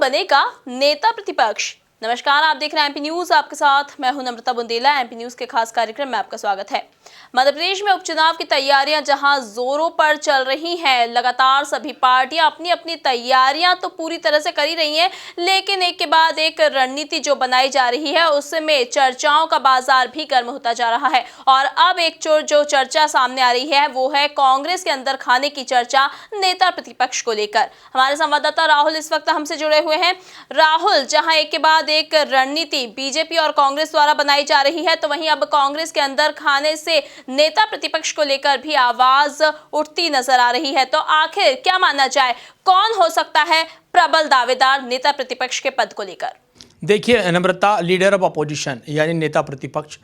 बनेगा नेता प्रतिपक्ष। नमस्कार, आप देख रहे हैं एमपी न्यूज। आपके साथ मैं हूं नम्रता बुंदेला। एमपी न्यूज के खास कार्यक्रम में आपका स्वागत है। मध्य प्रदेश में उपचुनाव की तैयारियां जहां जोरों पर चल रही हैं, लगातार सभी पार्टियां अपनी अपनी तैयारियां तो पूरी तरह से कर ही रही हैं, लेकिन एक के बाद एक रणनीति जो बनाई जा रही है उसमें चर्चाओं का बाजार भी गर्म होता जा रहा है। और अब एक जो चर्चा सामने आ रही है वो है कांग्रेस के अंदर खाने की चर्चा नेता प्रतिपक्ष को लेकर। हमारे संवाददाता राहुल इस वक्त हमसे जुड़े हुए हैं। राहुल, जहां एक के बाद एक रणनीति बीजेपी और कांग्रेस द्वारा बनाई जा रही है, तो वहीं अब कांग्रेस के अंदर खाने से नेता प्रतिपक्ष को लेकर भी आवाज उठती नजर आ रही है। तो आखिर क्या माना जाए, कौन हो सकता है प्रबल दावेदार नेता प्रतिपक्ष के पद को लेकर? देखिए नम्रता, लीडर ऑफ अपोजिशन यानी नेता प्रतिपक्ष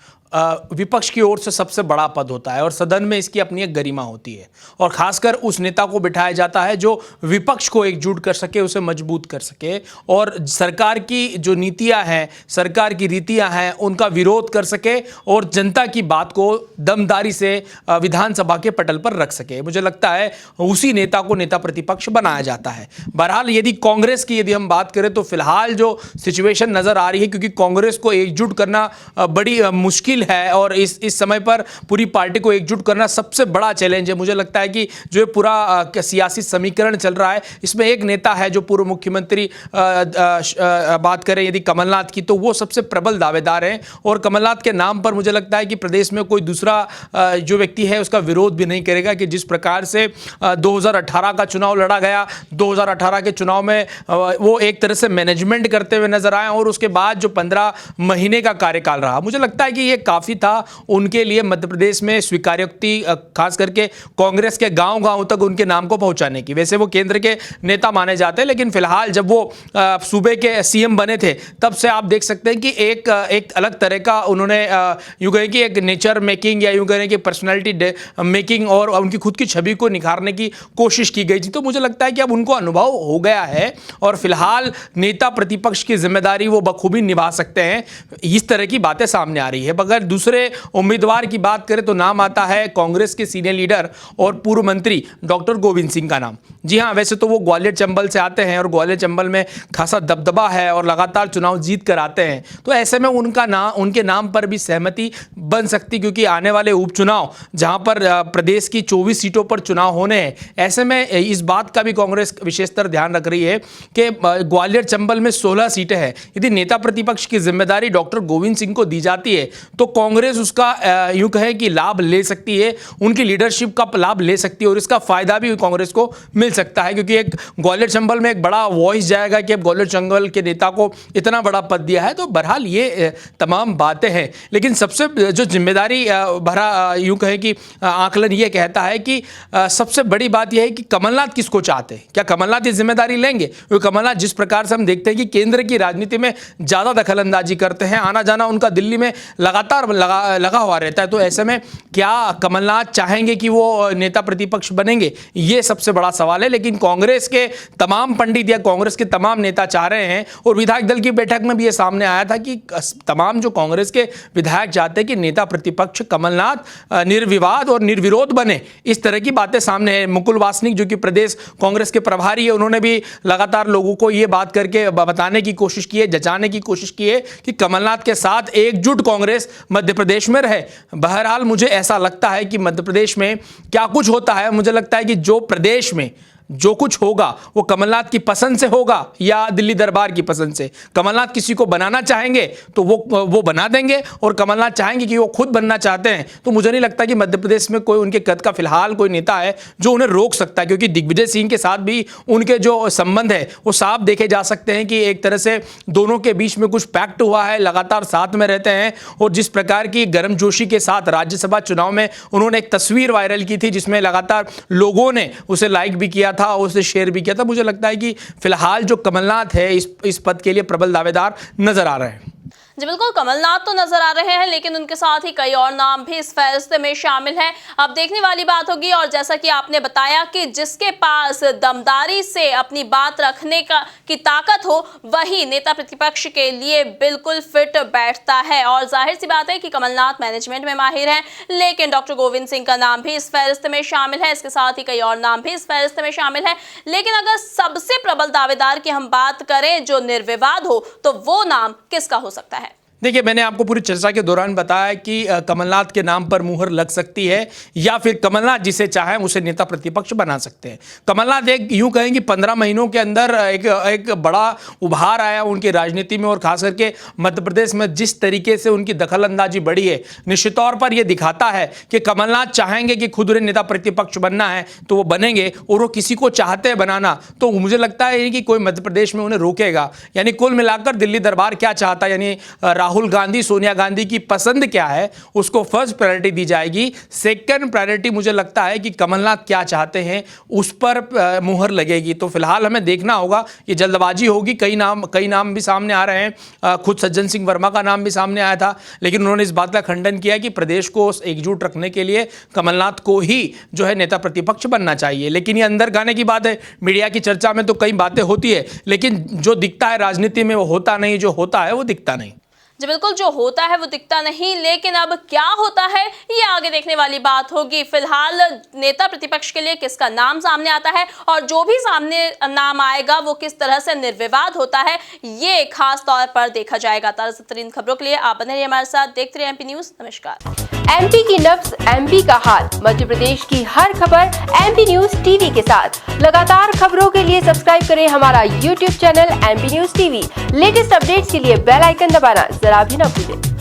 विपक्ष की ओर से सबसे बड़ा पद होता है और सदन में इसकी अपनी एक गरिमा होती है और खासकर उस नेता को बिठाया जाता है जो विपक्ष को एकजुट कर सके, उसे मजबूत कर सके और सरकार की जो नीतियां हैं, सरकार की रीतियां हैं, उनका विरोध कर सके और जनता की बात को दमदारी से विधानसभा के पटल पर रख सके। मुझे लगता है उसी नेता को नेता प्रतिपक्ष बनाया जाता है। बहरहाल यदि हम बात करें तो फिलहाल जो सिचुएशन नजर आ रही है, क्योंकि कांग्रेस को एकजुट करना बड़ी मुश्किल है और इस समय पर पूरी पार्टी को एकजुट करना सबसे बड़ा चैलेंज है। मुझे लगता है कि जो ये पूरा सियासी समीकरण चल रहा है, इसमें एक नेता है जो पूर्व मुख्यमंत्री बात करें यदि कमलनाथ की, तो वो सबसे प्रबल दावेदार हैं और कमलनाथ के नाम पर मुझे लगता है कि प्रदेश में कोई दूसरा जो व्यक्ति है उसका विरोध भी नहीं करेगा कि जिस प्रकार से 2018 का चुनाव लड़ा गया, 2018 के चुनाव में वो एक तरह से मैनेजमेंट करते हुए नजर आए और उसके बाद जो 15 महीने का कार्यकाल रहा, मुझे लगता है कि ये काफ़ी था उनके लिए मध्य प्रदेश में स्वीकार्योक्ति, खास करके कांग्रेस के गांव-गांव तक उनके नाम को पहुंचाने की। वैसे वो केंद्र के नेता माने जाते हैं, लेकिन फिलहाल जब वो सूबे के सीएम बने थे तब से आप देख सकते हैं कि एक अलग तरह का उन्होंने यूं कहें कि एक नेचर मेकिंग या यूं कहें कि पर्सनैलिटी मेकिंग और उनकी खुद की छवि को निखारने की कोशिश की गई थी। तो मुझे लगता है कि अब उनको अनुभव हो गया है और फिलहाल नेता प्रतिपक्ष की जिम्मेदारी वो बखूबी निभा सकते हैं। इस तरह की बातें सामने आ रही है। अगर दूसरे उम्मीदवार की बात करें तो नाम आता है कांग्रेस के सीनियर लीडर और पूर्व मंत्री डॉक्टर गोविंद सिंह का नाम। जी हां, वैसे तो वो ग्वालियर चंबल से आते हैं और ग्वालियर चंबल में खासा दबदबा है और लगातार चुनाव जीत कर आते हैं, तो ऐसे में उनके नाम पर भी सहमति बन सकती, क्योंकि आने वाले उपचुनाव जहां पर प्रदेश की 24 सीटों पर चुनाव होने हैं, ऐसे में इस बात का भी कांग्रेस विशेषतर ध्यान रख रही है कि ग्वालियर चंबल में 16 सीटें हैं। यदि नेता प्रतिपक्ष की जिम्मेदारी डॉक्टर गोविंद सिंह को दी जाती है तो कांग्रेस उसका यूं कहें कि लाभ ले सकती है, उनकी लीडरशिप का लाभ ले सकती है और इसका फायदा भी कांग्रेस को मिल सकता है, क्योंकि एक ग्वालियर चंबल में एक बड़ा वॉइस जाएगा कि अब ग्वालियर चंबल के नेता को इतना बड़ा पद दिया है। तो बहरहाल ये तमाम बातें हैं, लेकिन सबसे जो जिम्मेदारी भरा यूं कहें कि आकलन ये कहता है कि सबसे बड़ी बात यह है कि कमलनाथ किसको चाहते हैं। क्या कमलनाथ ये जिम्मेदारी लेंगे? क्योंकि कमलनाथ जिस प्रकार से हम देखते हैं कि केंद्र की राजनीति में ज़्यादा दखलंदाजी करते हैं, आना जाना उनका दिल्ली में लगातार लगा हुआ रहता है, तो ऐसे में क्या कमलनाथ चाहेंगे कि वो नेता प्रतिपक्ष बनेंगे? ये सबसे बड़ा सवाल है। लेकिन कांग्रेस के तमाम पंडित या कांग्रेस के तमाम नेता चाह रहे हैं और विधायक दल की बैठक में भी ये सामने आया था कि तमाम जो कांग्रेस के विधायक चाहते हैं कि नेता प्रतिपक्ष कमलनाथ निर्विवाद और निर्विरोध बने। इस तरह की बातें सामने है। मुकुल वासनिक जो कि प्रदेश कांग्रेस के प्रभारी है, उन्होंने भी लगातार लोगों को ये बात करके बताने की कोशिश की है, जचाने की कोशिश की है कि कमलनाथ के साथ एकजुट कांग्रेस मध्य प्रदेश में रहे। बहरहाल मुझे ऐसा लगता है कि मध्य प्रदेश में क्या कुछ होता है, मुझे लगता है कि जो प्रदेश में जो कुछ होगा वो कमलनाथ की पसंद से होगा या दिल्ली दरबार की पसंद से। कमलनाथ किसी को बनाना चाहेंगे तो वो बना देंगे और कमलनाथ चाहेंगे कि वो खुद बनना चाहते हैं तो मुझे नहीं लगता कि मध्य प्रदेश में कोई उनके कद का फिलहाल कोई नेता है जो उन्हें रोक सकता है, क्योंकि दिग्विजय सिंह के साथ भी उनके जो संबंध है वो साफ देखे जा सकते हैं कि एक तरह से दोनों के बीच में कुछ पैक्ट हुआ है, लगातार साथ में रहते हैं। और जिस प्रकार की गर्मजोशी के साथ राज्यसभा चुनाव में उन्होंने एक तस्वीर वायरल की थी जिसमें लगातार लोगों ने उसे लाइक भी किया था, उसे शेयर भी किया था, मुझे लगता है कि फिलहाल जो कमलनाथ है इस पद के लिए प्रबल दावेदार नजर आ रहे हैं। जी बिल्कुल, कमलनाथ तो नजर आ रहे हैं, लेकिन उनके साथ ही कई और नाम भी इस फहरिस्त में शामिल हैं। अब देखने वाली बात होगी। और जैसा कि आपने बताया कि जिसके पास दमदारी से अपनी बात रखने की ताकत हो, वही नेता प्रतिपक्ष के लिए बिल्कुल फिट बैठता है। और जाहिर सी बात है कि कमलनाथ मैनेजमेंट में माहिर हैं, लेकिन डॉक्टर गोविंद सिंह का नाम भी इस फहरिस्त में शामिल है। इसके साथ ही कई और नाम भी इस फहरिस्त में शामिल है। लेकिन अगर सबसे प्रबल दावेदार की हम बात करें जो निर्विवाद हो, तो वो नाम किसका हो सकता है? देखिए, मैंने आपको पूरी चर्चा के दौरान बताया कि कमलनाथ के नाम पर मुहर लग सकती है, या फिर कमलनाथ जिसे चाहें उसे नेता प्रतिपक्ष बना सकते हैं। कमलनाथ एक यूं कहें कि 15 महीनों के अंदर एक बड़ा उभार आया उनकी राजनीति में, और खास करके मध्य प्रदेश में जिस तरीके से उनकी दखलंदाजी बढ़ी है, निश्चित तौर पर यह दिखाता है कि कमलनाथ चाहेंगे कि खुद उन्हें नेता प्रतिपक्ष बनना है तो वो बनेंगे, और वो किसी को चाहते हैं बनाना तो मुझे लगता है कि कोई मध्य प्रदेश में उन्हें रोकेगा। यानी कुल मिलाकर दिल्ली दरबार क्या चाहता है, यानी राहुल गांधी, सोनिया गांधी की पसंद क्या है, उसको फर्स्ट प्रायोरिटी दी जाएगी। सेकंड प्रायोरिटी मुझे लगता है कि कमलनाथ क्या चाहते हैं उस पर मुहर लगेगी। तो फिलहाल हमें देखना होगा, ये जल्दबाजी होगी। कई नाम भी सामने आ रहे हैं। खुद सज्जन सिंह वर्मा का नाम भी सामने आया था, लेकिन उन्होंने इस बात का खंडन किया कि प्रदेश को एकजुट रखने के लिए कमलनाथ को ही जो है नेता प्रतिपक्ष बनना चाहिए। लेकिन ये अंदर गाने की बात है। मीडिया की चर्चा में तो कई बातें होती है, लेकिन जो दिखता है राजनीति में वो होता नहीं, जो होता है वो दिखता नहीं। जी बिल्कुल, जो होता है वो दिखता नहीं, लेकिन अब क्या होता है ये आगे देखने वाली बात होगी। फिलहाल नेता प्रतिपक्ष के लिए किसका नाम सामने आता है, और जो भी सामने नाम आएगा वो किस तरह से निर्विवाद होता है, ये खास तौर पर देखा जाएगा। ताज़ा तरीन खबरों के लिए आप बने रहिए हमारे साथ, देखते रहिए एमपी न्यूज। नमस्कार। एमपी की नब्ज, एमपी का हाल, मध्य प्रदेश की हर खबर एमपी न्यूज टीवी के साथ। लगातार खबरों के लिए सब्सक्राइब करें हमारा YouTube channel MP news TV. Latest updates के लिए बेल आइकन दबाना जरा भी न भूलें।